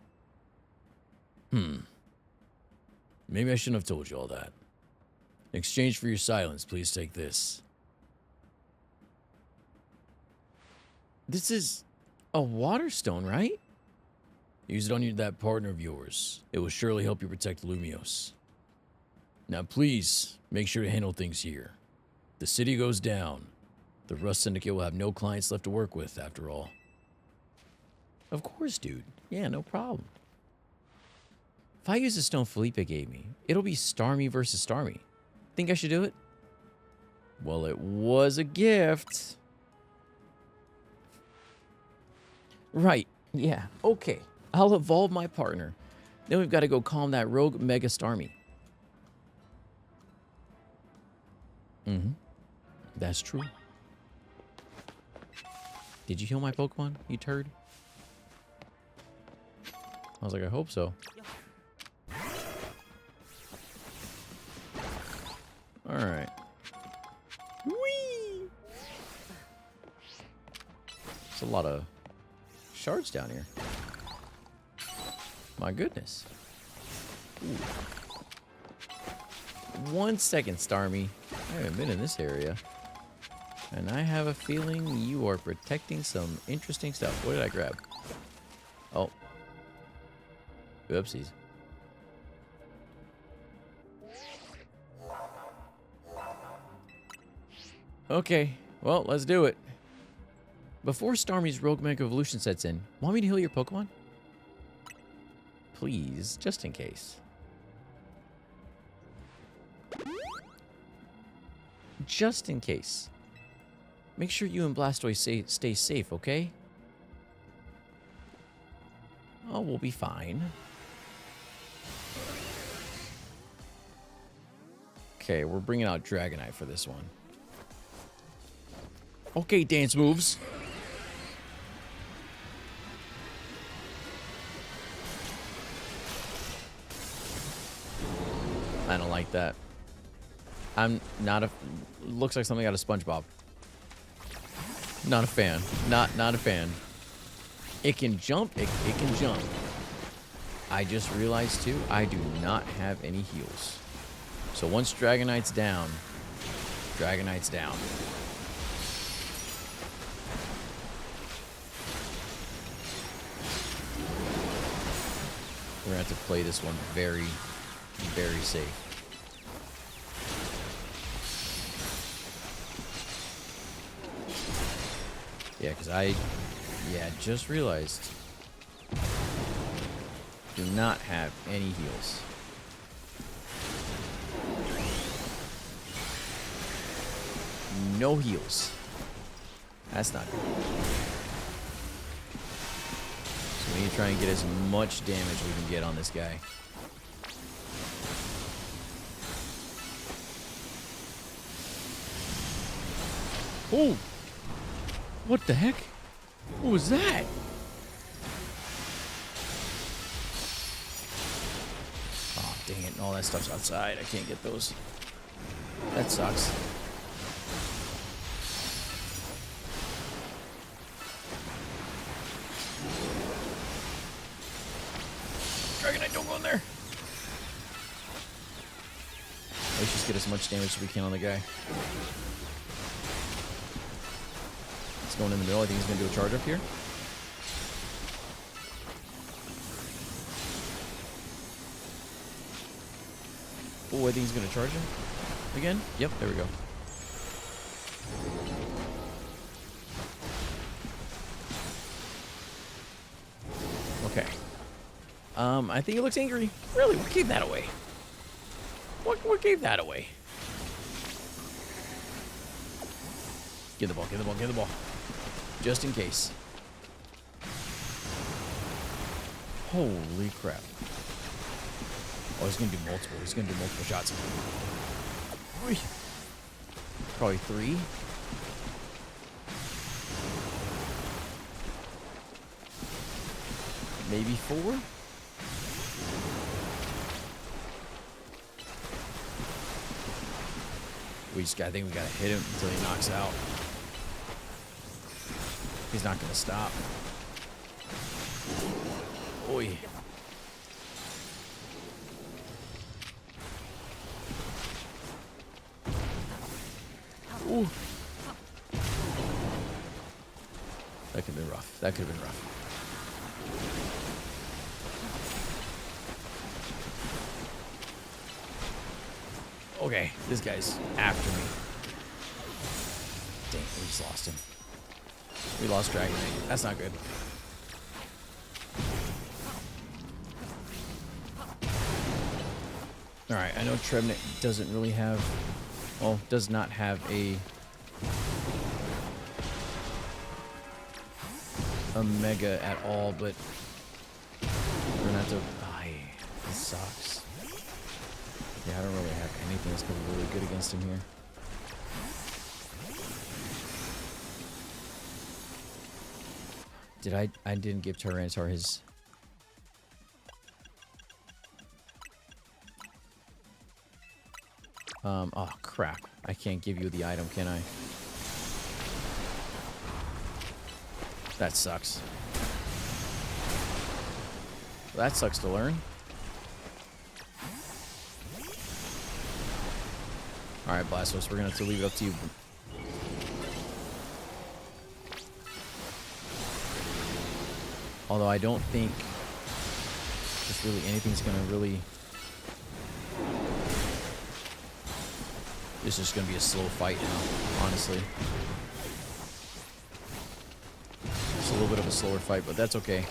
Maybe I shouldn't have told you all that. In exchange for your silence, please take this. This is a water stone, right? Use it on that partner of yours. It will surely help you protect Lumios. Now please, make sure to handle things here. If the city goes down, the Rust Syndicate will have no clients left to work with, after all. Of course, dude. Yeah, no problem. If I use the stone Felipe gave me, it'll be Starmie versus Starmie. Think I should do it? Well, it was a gift. Right. Yeah. Okay. I'll evolve my partner. Then we've got to go calm that rogue Mega Starmie. That's true. Did you heal my Pokemon, you turd? I was like, I hope so. Alright. Whee! There's a lot of shards down here. My goodness. Ooh. 1 second, Starmie. I haven't been in this area. And I have a feeling you are protecting some interesting stuff. What did I grab? Oh. Oopsies. Okay, well, let's do it. Before Starmie's Rogue Mega Evolution sets in, want me to heal your Pokemon? Please, just in case. Just in case. Make sure you and Blastoise stay safe, okay? Oh, we'll be fine. Okay, we're bringing out Dragonite for this one. Okay, dance moves. I don't like that. I'm not a... Looks like something out of SpongeBob. Not a fan. Not a fan. It can jump. It can jump. I just realized, too, I do not have any heals. So once Dragonite's down, Dragonite's down. We're going to have to play this one very, very safe. Yeah, because I just realized do not have any heals. No heals. That's not good. So we need to try and get as much damage we can get on this guy. Oh! What the heck? What was that? Oh, dang it. All that stuff's outside. I can't get those. That sucks. Dragonite, don't go in there. Let's just get as much damage as we can on the guy. It's going in the middle. I think he's going to do a charge up here. Oh, I think he's going to charge him again. Yep, there we go. Okay. I think it looks angry. Really? What gave that away? What gave that away? Get the ball, get the ball, get the ball. Just in case. Holy crap. Oh, he's going to do multiple. He's going to do multiple shots. Probably 3. Maybe 4. I think we gotta hit him until he knocks out. He's not gonna stop. Oi. Ooh. That could have been rough. That could have been rough. Okay, this guy's after me. Dang, we just lost him. We lost Dragonite. That's not good. Alright, I know Trevenant doesn't really have... Well, does not have a Mega at all, but we're gonna have to... This sucks. Yeah, I don't really have anything that's gonna be really good against him here. I didn't give Tyranitar his... Oh crap. I can't give you the item, can I? That sucks. That sucks to learn. Alright, Blastos, we're gonna have to leave it up to you. Although I don't think just really anything's gonna really... This is gonna be a slow fight now, honestly. It's a little bit of a slower fight, but that's okay.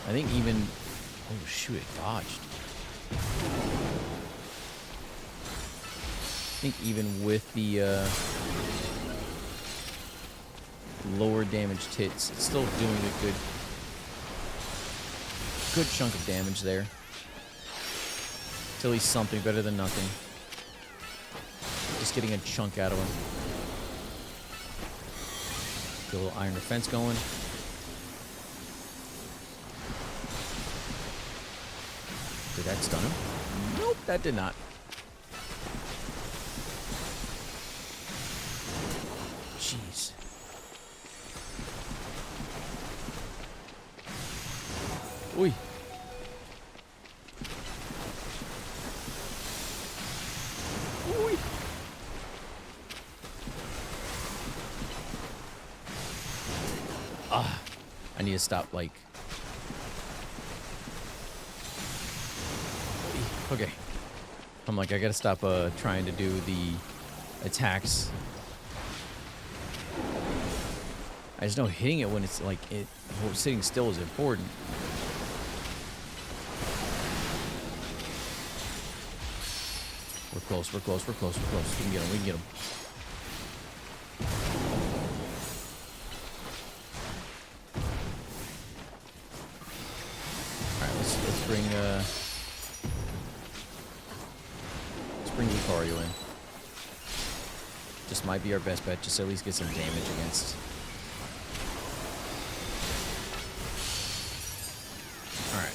I think even... Oh shoot, it dodged. I think even with the lower damaged hits, it's still doing a good chunk of damage there. It's at least something better than nothing. Just getting a chunk out of him. Get a little iron defense going. Did that stun him? Nope, that did not. Jeez. Oi. Oi. Ah, I need to stop, like... Okay. I'm like, I gotta stop trying to do the attacks. I just know hitting it when it's like sitting still is important. We're close, we're close, we're close, we're close. We can get him, we can get him. Alright, let's bring Lucario in. Just might be our best bet, just at least get some damage against. Alright.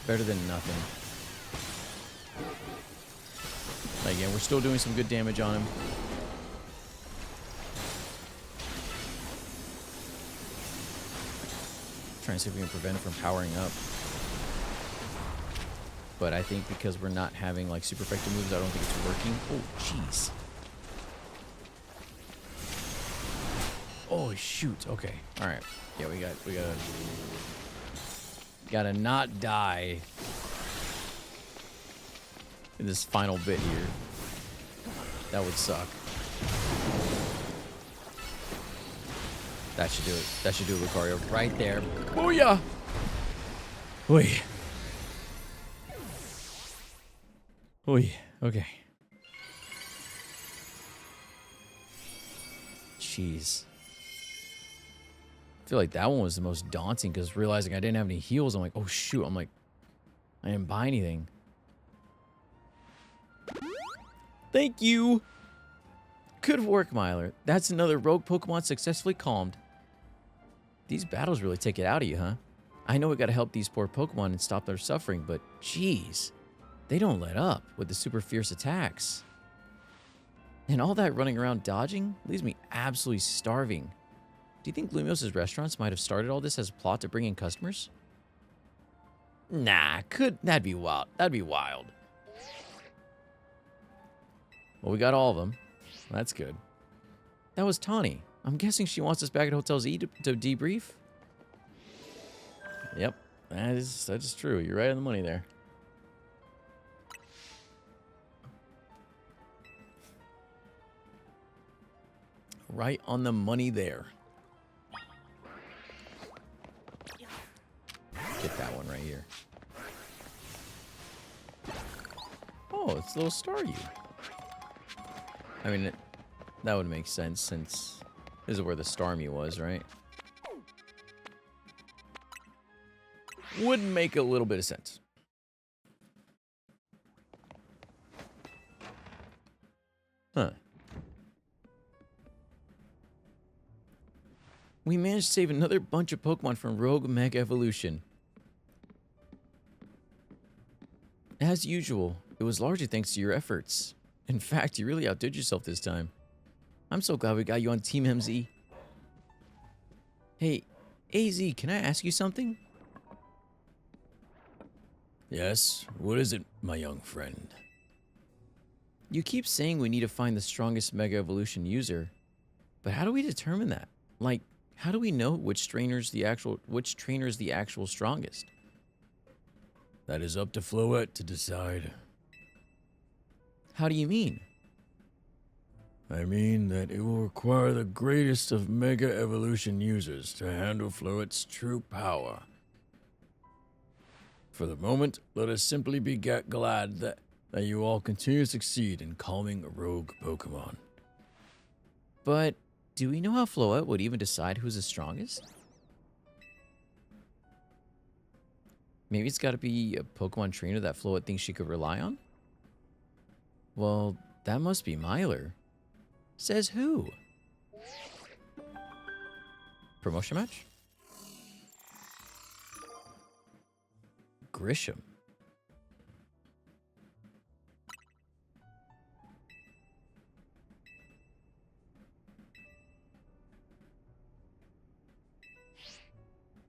Better than nothing. Again, we're still doing some good damage on him. Trying to see if we can prevent it from powering up. But I think because we're not having like super effective moves, I don't think it's working. Oh, jeez. Oh, shoot. Okay. All right. Yeah, we gotta not die in this final bit here. That would suck. That should do it. That should do it, Lucario. Right there. Booyah! Oi. Oi. Okay. Jeez. I feel like that one was the most daunting because realizing I didn't have any heals, I'm like, oh shoot. I'm like, I didn't buy anything. Thank you. Good work, Myler. That's another rogue Pokemon successfully calmed. These battles really take it out of you, huh? I know we gotta help these poor Pokemon and stop their suffering, but jeez, they don't let up with the super fierce attacks. And all that running around dodging leaves me absolutely starving. Do you think Lumios's restaurants might have started all this as a plot to bring in customers? Nah, that'd be wild. That'd be wild. Well, we got all of them. That's good. That was Tawny. I'm guessing she wants us back at Hotel Z to debrief? Yep, that is true. You're right on the money there. Right on the money there. Get that one right here. Oh, it's a little Staryu. I mean, that would make sense since this is where the Starmie was, right? Would make a little bit of sense. Huh. We managed to save another bunch of Pokemon from Rogue Mega Evolution. As usual, it was largely thanks to your efforts. In fact, you really outdid yourself this time. I'm so glad we got you on Team MZ. Hey, AZ, can I ask you something? Yes, what is it, my young friend? You keep saying we need to find the strongest Mega Evolution user, but how do we determine that? Like, how do we know which trainer is the actual strongest? That is up to Floette to decide. How do you mean? I mean that it will require the greatest of Mega Evolution users to handle Floette's true power. For the moment, let us simply be glad that you all continue to succeed in calming rogue Pokemon. But do we know how Floette would even decide who's the strongest? Maybe it's got to be a Pokemon trainer that Floette thinks she could rely on? Well, that must be Myler. Says who? Promotion match? Grisham.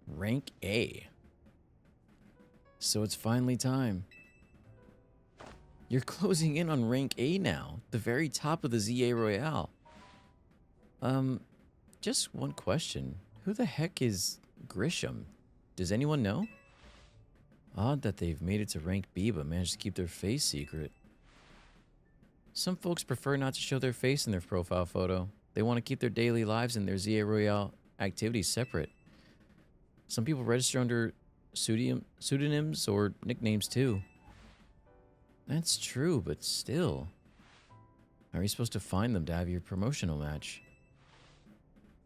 Rank A. So it's finally time. You're closing in on rank A now, the very top of the ZA Royale. Just one question. Who the heck is Grisham? Does anyone know? Odd that they've made it to rank B but managed to keep their face secret. Some folks prefer not to show their face in their profile photo. They want to keep their daily lives and their ZA Royale activities separate. Some people register under pseudonyms or nicknames too. That's true, but still. How are you supposed to find them to have your promotional match?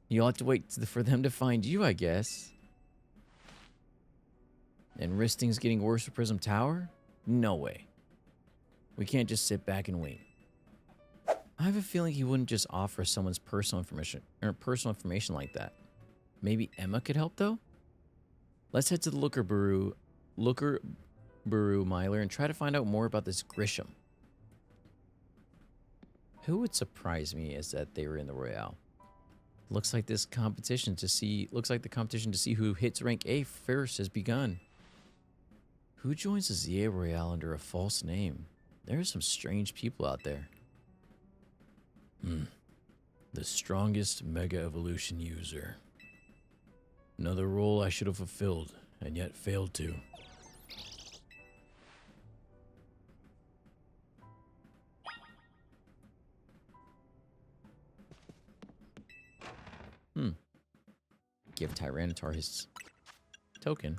You'll have to wait for them to find you, I guess. And risk things getting worse for Prism Tower? No way. We can't just sit back and wait. I have a feeling he wouldn't just offer someone's personal information like that. Maybe Emma could help though? Let's head to the Looker Buru Myler and try to find out more about this Grisham. Who would surprise me is that they were in the Royale. Looks like the competition to see who hits rank A first has begun. Who joins the ZA Royale under a false name? There are some strange people out there. The strongest Mega Evolution user. Another role I should have fulfilled, and yet failed to. Give Tyranitar his token.